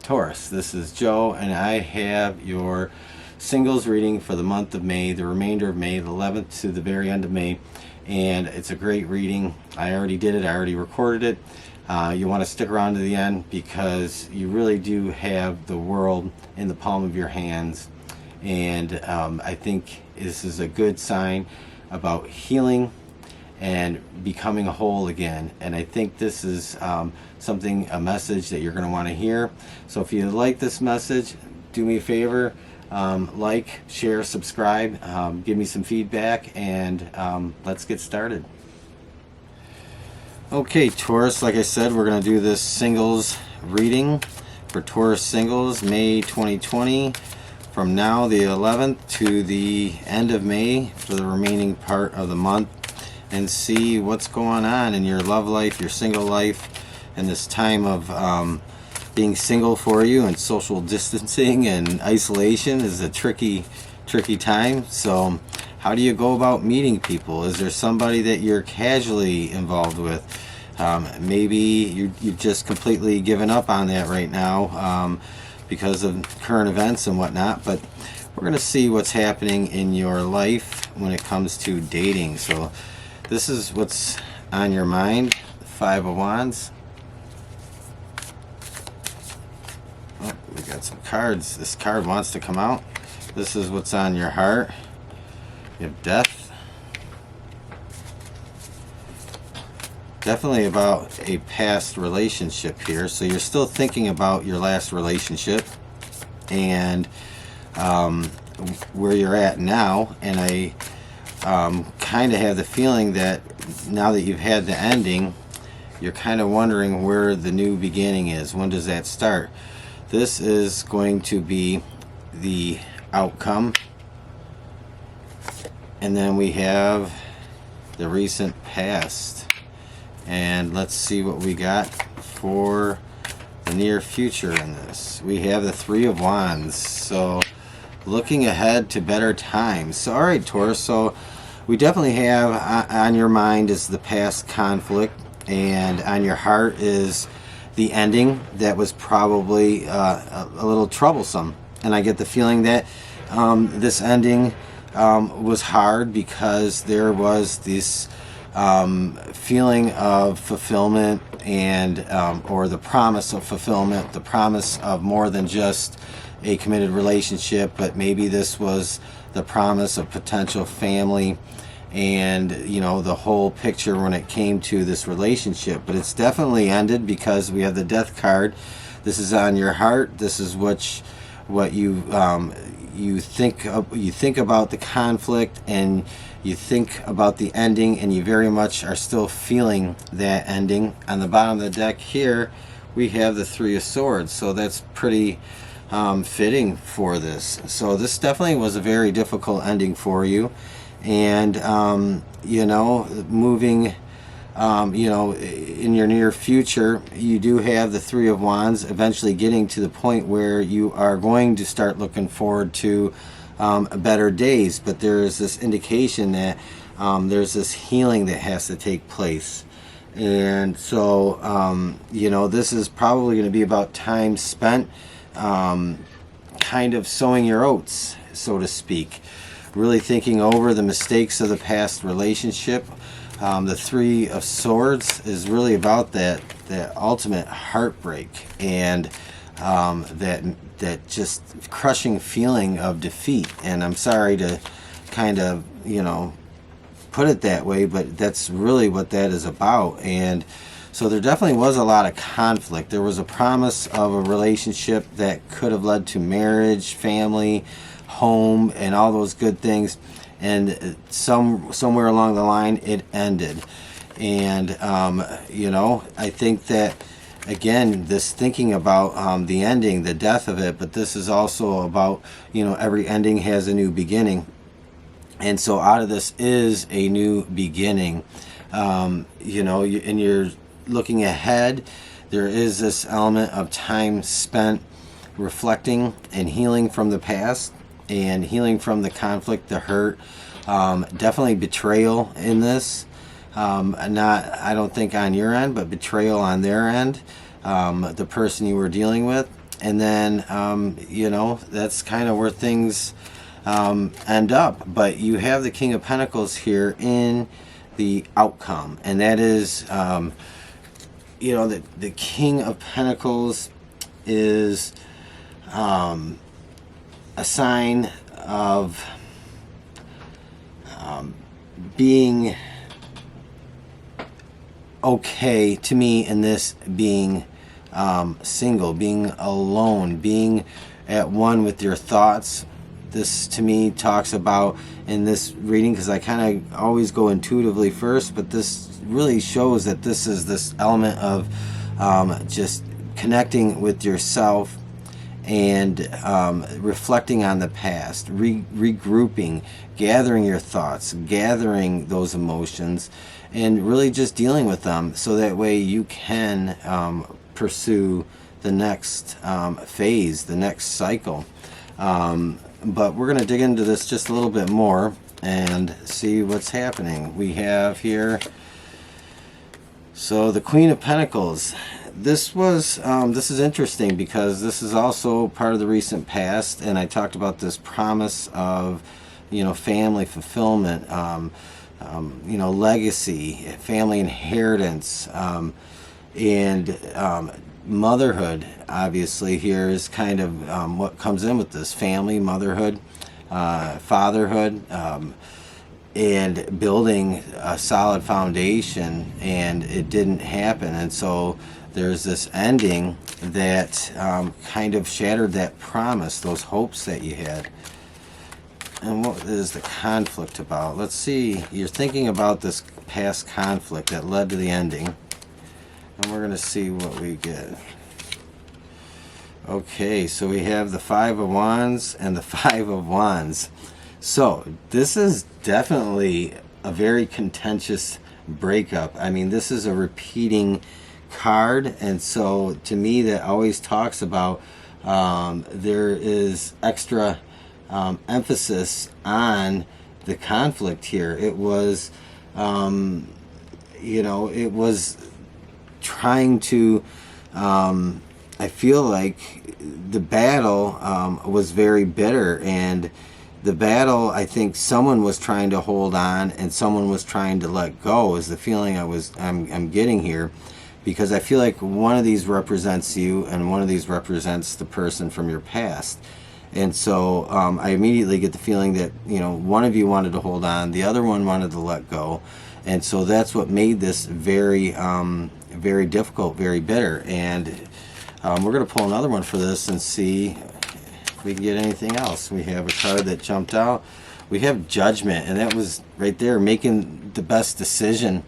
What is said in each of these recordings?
Taurus. This is Joe, and I have your singles reading for the month of May, the remainder of May, the 11th to the very end of May. And it's a great reading. I already did it. I already recorded it. You want to stick around to the end because you really do have the world in the palm of your hands. And I think this is a good sign about healing and becoming whole again. And I think this is a message that you're going to want to hear. So if you like this message, do me a favor, like, share, subscribe, give me some feedback, and let's get started. Okay, Taurus, like I said, we're going to do this singles reading for Taurus singles, May 2020, from now the 11th to the end of May for the remaining part of the month, and see what's going on in your love life, your single life, and this time of being single for you, and social distancing and isolation is a tricky time. So how do you go about meeting people? Is there somebody that you're casually involved with? Maybe you've just completely given up on that right now because of current events and whatnot, but we're going to see what's happening in your life when it comes to dating. So this is what's on your mind. Five of Wands. Oh, we got some cards. This card wants to come out. This is what's on your heart. You have Death. Definitely about a past relationship here. So you're still thinking about your last relationship and where you're at now. And I kind of have the feeling that now that you've had the ending, you're kind of wondering where the new beginning is. When does that start? This is going to be the outcome. And then we have the recent past. And let's see what we got for the near future in this. We have the Three of Wands. So looking ahead to better times. So, all right, Taurus. So we definitely have on your mind is the past conflict, and on your heart is the ending that was probably a little troublesome. And I get the feeling that this ending was hard because there was this feeling of fulfillment and or the promise of fulfillment, the promise of more than just a committed relationship, but maybe this was the promise of potential family and, you know, the whole picture when it came to this relationship. But it's definitely ended because we have the Death card. This is on your heart. This is what you think about the conflict, and you think about the ending, and you very much are still feeling that ending. On the bottom of the deck here, we have the Three of Swords. So that's pretty fitting for this. So this definitely was a very difficult ending for you. And, you know, moving, you know, in your near future, you do have the Three of Wands eventually getting to the point where you are going to start looking forward to better days. But there is this indication that there's this healing that has to take place. And so, you know, this is probably going to be about time spent kind of sowing your oats, so to speak. Really thinking over the mistakes of the past relationship. The Three of Swords is really about that ultimate heartbreak and that just crushing feeling of defeat. And I'm sorry to kind of, you know, put it that way, but that's really what that is about. And so there definitely was a lot of conflict. There was a promise of a relationship that could have led to marriage, family, home, and all those good things, and somewhere along the line it ended. And you know, I think that again, this thinking about the ending, the death of it, but this is also about, you know, every ending has a new beginning, and so out of this is a new beginning. You know, and you're looking ahead. There is this element of time spent reflecting and healing from the past, and healing from the conflict, the hurt, definitely betrayal in this. Not, I don't think on your end, but betrayal on their end, the person you were dealing with. and then you know, that's kind of where things end up. But you have the King of Pentacles here in the outcome, and that is you know, the King of Pentacles is a sign of being okay to me in this, being single, being alone, being at one with your thoughts. This to me talks about, in this reading, because I kind of always go intuitively first, but this really shows that this is this element of just connecting with yourself and reflecting on the past, regrouping, gathering your thoughts, gathering those emotions, and really just dealing with them, so that way you can pursue the next phase, the next cycle. But we're going to dig into this just a little bit more and see what's happening. We have here, so the Queen of Pentacles. This is interesting, because this is also part of the recent past, and I talked about this promise of, you know, family fulfillment, you know, legacy, family inheritance, and motherhood. Obviously here is kind of what comes in with this: family, motherhood, fatherhood, and building a solid foundation, and it didn't happen. And so there's this ending that kind of shattered that promise, those hopes that you had. And what is the conflict about? Let's see. You're thinking about this past conflict that led to the ending, and we're going to see what we get. Okay, so we have the Five of Wands and the Five of Wands. So this is definitely a very contentious breakup. I mean, this is a repeating card, and so to me that always talks about there is extra emphasis on the conflict here. It was you know, it was trying to I feel like the battle was very bitter, and the battle, I think someone was trying to hold on and someone was trying to let go, is the feeling I'm getting here, because I feel like one of these represents you and one of these represents the person from your past. And so I immediately get the feeling that, you know, one of you wanted to hold on, the other one wanted to let go, and so that's what made this very very difficult, very bitter. And we're going to pull another one for this and see if we can get anything else. We have a card that jumped out. We have Judgment, and that was right there, making the best decision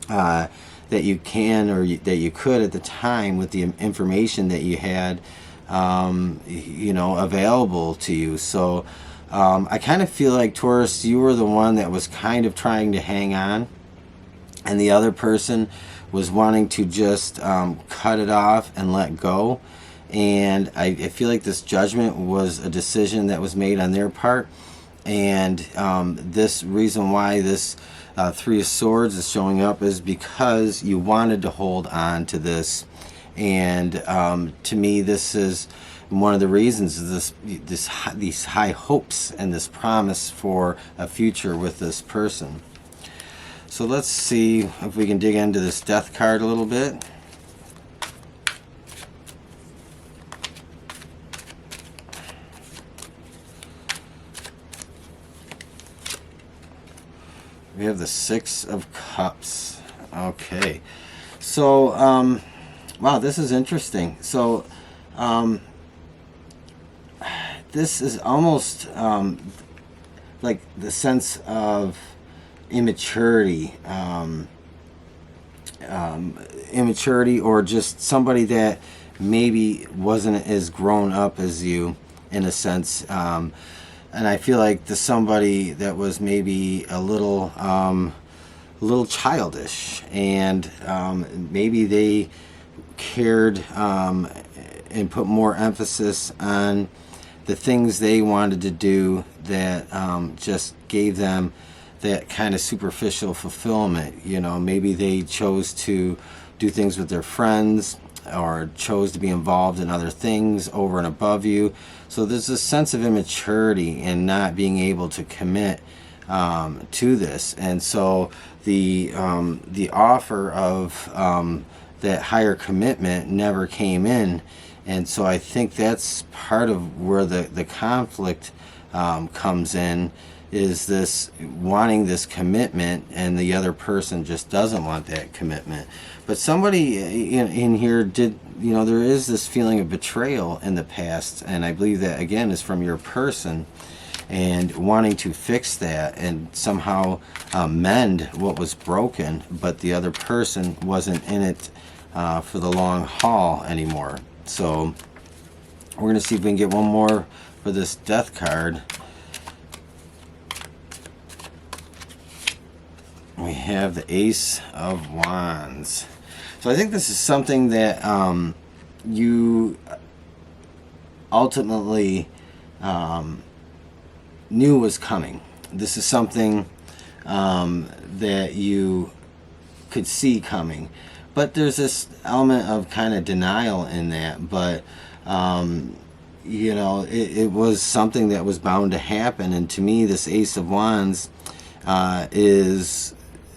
that you can, or that you could at the time, with the information that you had you know, available to you. So I kind of feel like, Taurus, you were the one that was kind of trying to hang on, and the other person was wanting to just cut it off and let go. And I feel like this Judgment was a decision that was made on their part, and this reason why this Three of Swords is showing up is because you wanted to hold on to this. And to me, this is one of the reasons, is these high hopes and this promise for a future with this person. So let's see if we can dig into this Death card a little bit. We have the Six of Cups. Okay. So, wow, this is interesting. So, this is almost like the sense of immaturity, immaturity, or just somebody that maybe wasn't as grown up as you, in a sense. And I feel like the somebody that was maybe a little childish, and maybe they cared and put more emphasis on the things they wanted to do that just gave them that kind of superficial fulfillment. You know, maybe they chose to do things with their friends, or chose to be involved in other things over and above you. So there's a sense of immaturity in not being able to commit to this, and so the offer of that higher commitment never came in. And so I think that's part of where the conflict comes in, is this wanting this commitment, and the other person just doesn't want that commitment. But somebody in here did, there is this feeling of betrayal in the past, and I believe that again is from your person, and wanting to fix that and somehow mend what was broken, but the other person wasn't in it for the long haul anymore. So we're going to see if we can get one more for this death card. We have the Ace of Wands. So I think this is something that you ultimately knew was coming. This is something that you could see coming. But there's this element of kind of denial in that. But, it was something that was bound to happen. And to me, this Ace of Wands is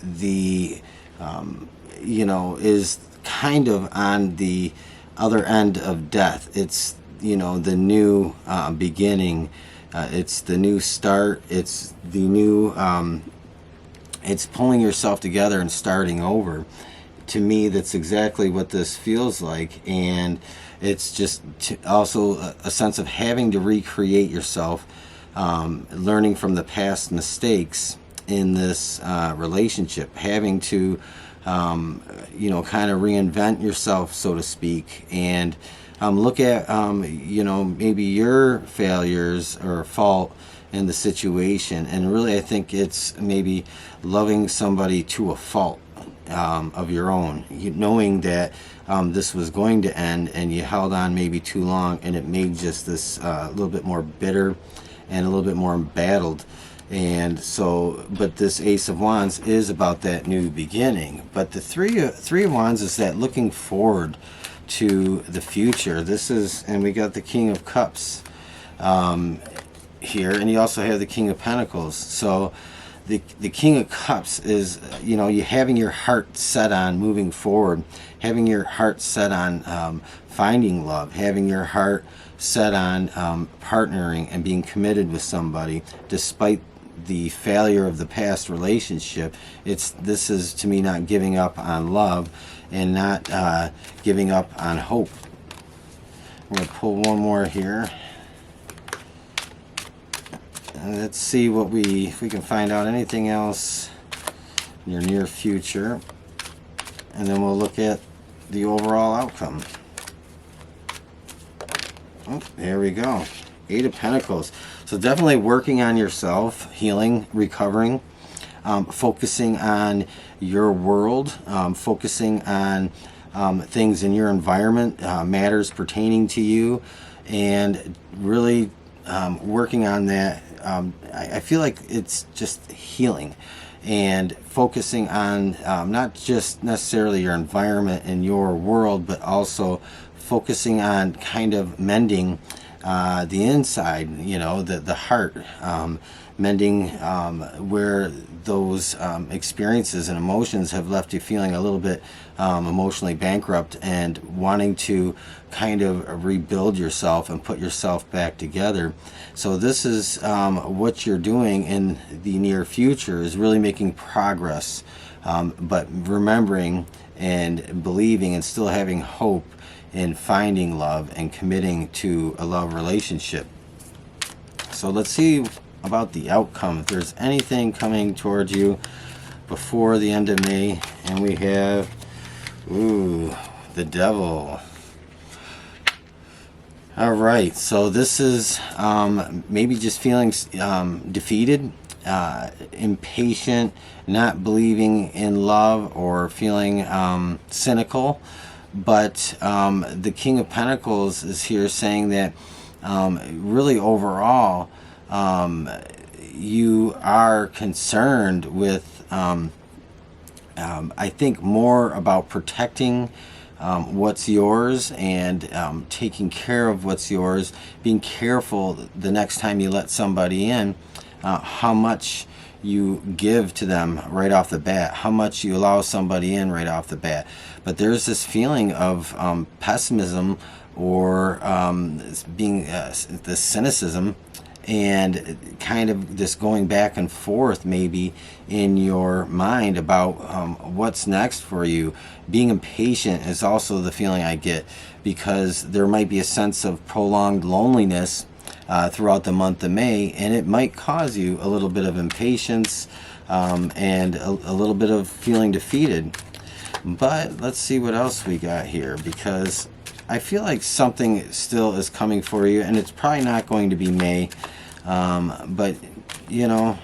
the, is kind of on the other end of death. It's, the new beginning. It's the new start. It's the new, it's pulling yourself together and starting over. To me, that's exactly what this feels like. And it's just also a sense of having to recreate yourself, learning from the past mistakes in this relationship, having to, kind of reinvent yourself, so to speak, and look at, maybe your failures or fault in the situation. And really, I think it's maybe loving somebody to a fault of your own, knowing that this was going to end, and you held on maybe too long, and it made just this a little bit more bitter and a little bit more embattled. And so, but this Ace of Wands is about that new beginning. But the Three of Wands is that looking forward to the future. This is, and we got the King of Cups here, and you also have the King of Pentacles. So the King of Cups is, you having your heart set on moving forward, having your heart set on finding love, having your heart set on partnering and being committed with somebody despite the failure of the past relationship. This is, to me, not giving up on love and not giving up on hope. I'm going to pull one more here. And let's see if we can find out anything else in your near future. And then we'll look at the overall outcome. Oh, there we go. Eight of Pentacles. So definitely working on yourself, healing, recovering, focusing on your world, focusing on things in your environment, matters pertaining to you, and really working on that. I feel like it's just healing and focusing on not just necessarily your environment and your world, but also focusing on kind of mending the inside, the heart, mending where those experiences and emotions have left you feeling a little bit emotionally bankrupt, and wanting to kind of rebuild yourself and put yourself back together. So this is what you're doing in the near future, is really making progress, but remembering and believing and still having hope in finding love and committing to a love relationship. So let's see about the outcome, if there's anything coming towards you before the end of May. And we have, the Devil. All right, so this is maybe just feeling defeated, impatient, not believing in love, or feeling cynical. But the King of Pentacles is here saying that really overall you are concerned with, I think, more about protecting what's yours, and taking care of what's yours, being careful the next time you let somebody in, how much you give to them right off the bat, how much you allow somebody in right off the bat. But there's this feeling of pessimism, or being this cynicism, and kind of this going back and forth maybe in your mind about what's next for you. Being impatient is also the feeling I get, because there might be a sense of prolonged loneliness throughout the month of May, and it might cause you a little bit of impatience, and a little bit of feeling defeated. But let's see what else we got here, because I feel like something still is coming for you, and it's probably not going to be May. But, you know,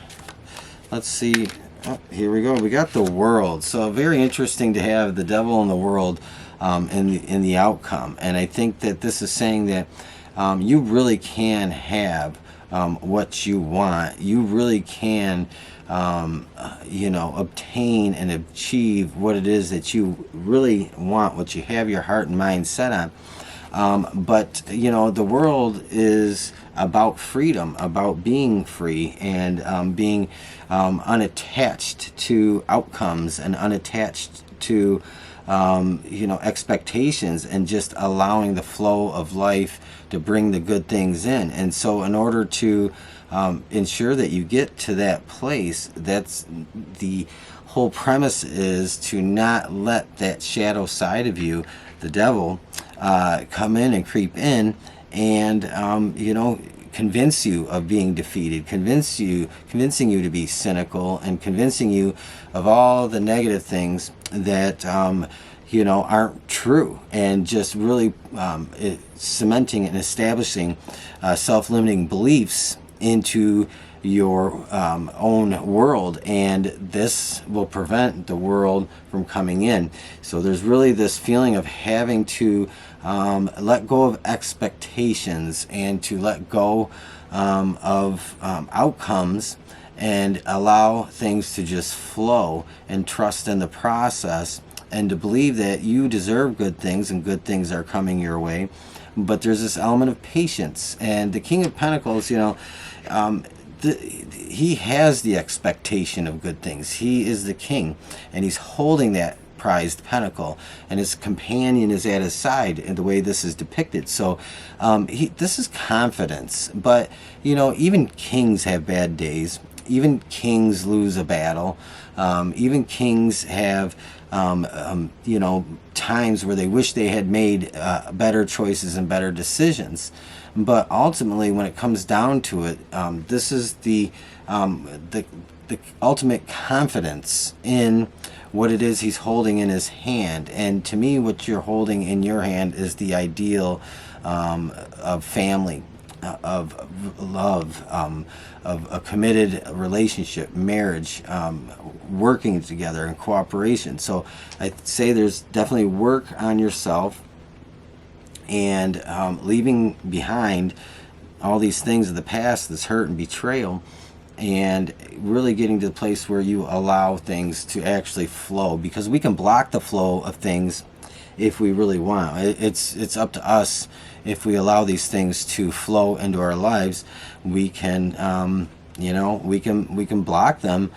let's see. Oh, here we go. We got the World. So very interesting to have the Devil and the World in the outcome. And I think that this is saying that you really can have what you want. You really can, you know, obtain and achieve what it is that you really want, what you have your heart and mind set on. But, you know, the world is about freedom, about being free, and being unattached to outcomes, and unattached to, you know, expectations, and just allowing the flow of life to bring the good things in. And so in order to ensure that you get to that place, that's the whole premise, is to not let that shadow side of you, the devil, come in and creep in, and you know, convince you of being defeated, convincing you to be cynical, and convincing you of all the negative things that you know, aren't true, and just really cementing and establishing self-limiting beliefs into your own world, and this will prevent the world from coming in. So there's really this feeling of having to let go of expectations, and to let go of outcomes, and allow things to just flow, and trust in the process, and to believe that you deserve good things, and good things are coming your way. But there's this element of patience. And the King of Pentacles, you know, he has the expectation of good things. He is the king, and he's holding that prized pentacle, and his companion is at his side in the way this is depicted. So this is confidence. But, you know, even kings have bad days. Even kings lose a battle. Even kings have you know, times where they wish they had made better choices and better decisions. But ultimately, when it comes down to it, this is the ultimate confidence in what it is he's holding in his hand. And to me, what you're holding in your hand is the ideal of family, of love, of a committed relationship, marriage, working together, and cooperation. So I'd say there's definitely work on yourself, and leaving behind all these things of the past, this hurt and betrayal, and really getting to the place where you allow things to actually flow. Because we can block the flow of things if we really want. It's up to us. If we allow these things to flow into our lives, we can, you know, we can block them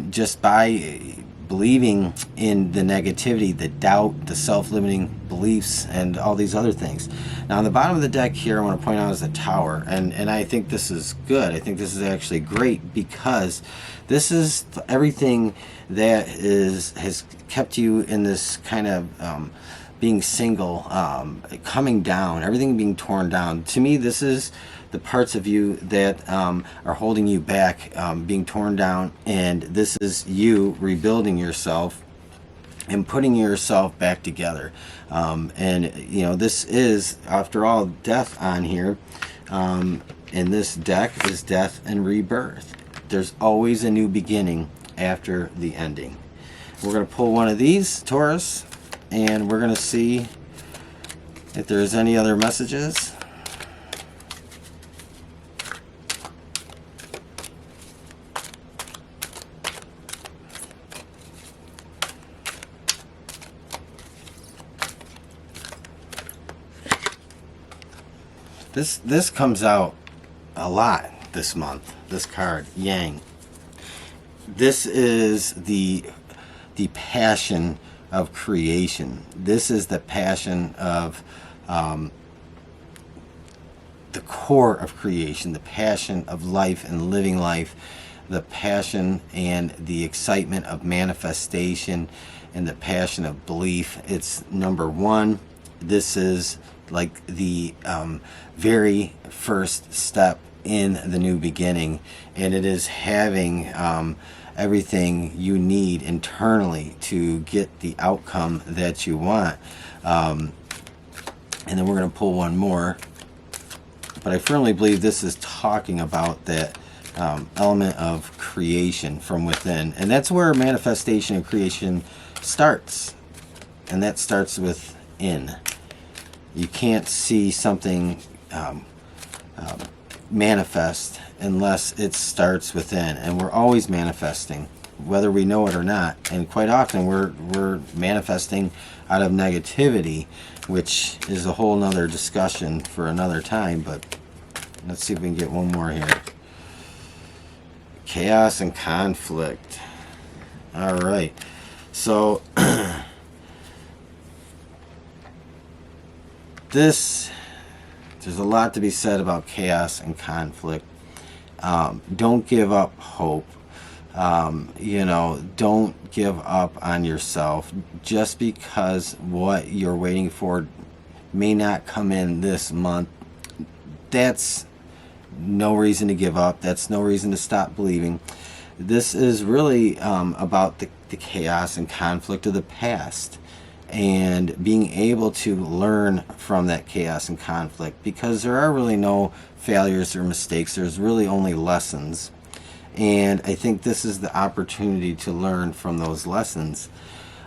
just by believing in the negativity, the doubt, the self-limiting beliefs, and all these other things. Now, on the bottom of the deck here, I want to point out is the Tower, and I think this is good. I think this is actually great, because this is everything that has kept you in this kind of being single, coming down, everything being torn down. To me, this is the parts of you that are holding you back, being torn down, and this is you rebuilding yourself and putting yourself back together. And you know, this is, after all, death on here, and this deck is death and rebirth. There's always a new beginning after the ending. We're going to pull one of these, Taurus, and we're going to see if there's any other messages. This comes out a lot this month. This card, Yang. This is the passion of creation. This is the passion of the core of creation, the passion of life and living life, the passion and the excitement of manifestation, and the passion of belief. It's number one. This is like the very first step in the new beginning, and it is having everything you need internally to get the outcome that you want. And then we're going to pull one more, but I firmly believe this is talking about that element of creation from within, and that's where manifestation and creation starts, and that starts within. You can't see something manifest unless it starts within, and we're always manifesting, whether we know it or not. And quite often we're manifesting out of negativity, which is a whole nother discussion for another time. But let's see if we can get one more here. Chaos and conflict. All right, so there's a lot to be said about chaos and conflict. Don't give up hope. Don't give up on yourself just because what you're waiting for may not come in this month. That's no reason to give up. That's no reason to stop believing. This is really about the chaos and conflict of the past, and being able to learn from that chaos and conflict, because there are really no failures or mistakes. There's really only lessons, and I think this is the opportunity to learn from those lessons.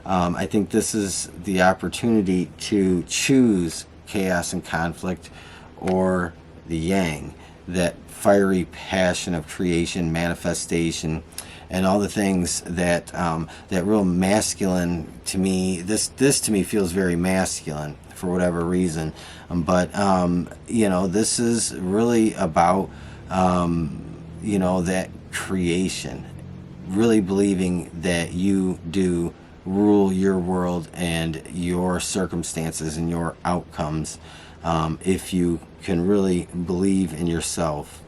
I think this is the opportunity to choose chaos and conflict, or the Yang, that fiery passion of creation, manifestation, and all the things that that real masculine to me. This to me feels very masculine for whatever reason, but this is really about that creation, really believing that you do rule your world and your circumstances and your outcomes, if you can really believe in yourself.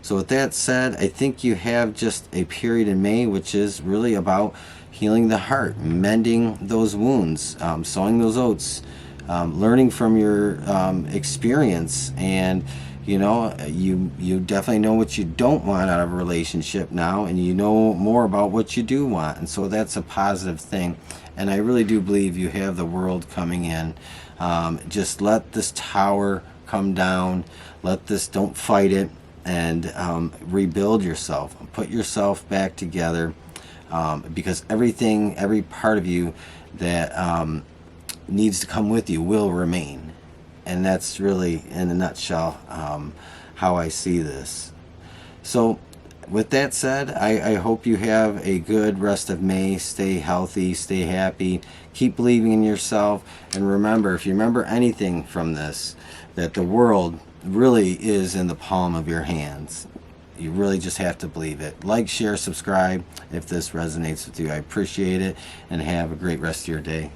So with that said, I think you have just a period in May which is really about healing the heart, mending those wounds, sowing those oats, learning from your experience, and you definitely know what you don't want out of a relationship now, and you know more about what you do want, and so that's a positive thing. And I really do believe you have the world coming in. Just let this tower come down. Don't fight it, and rebuild yourself. Put yourself back together, because every part of you that needs to come with you will remain. And that's really, in a nutshell, how I see this. So with that said, I hope you have a good rest of May. Stay healthy, stay happy, keep believing in yourself, and remember, if you remember anything from this, that the world really is in the palm of your hands. You really just have to believe it. Like, share, subscribe if this resonates with you. I appreciate it, and have a great rest of your day.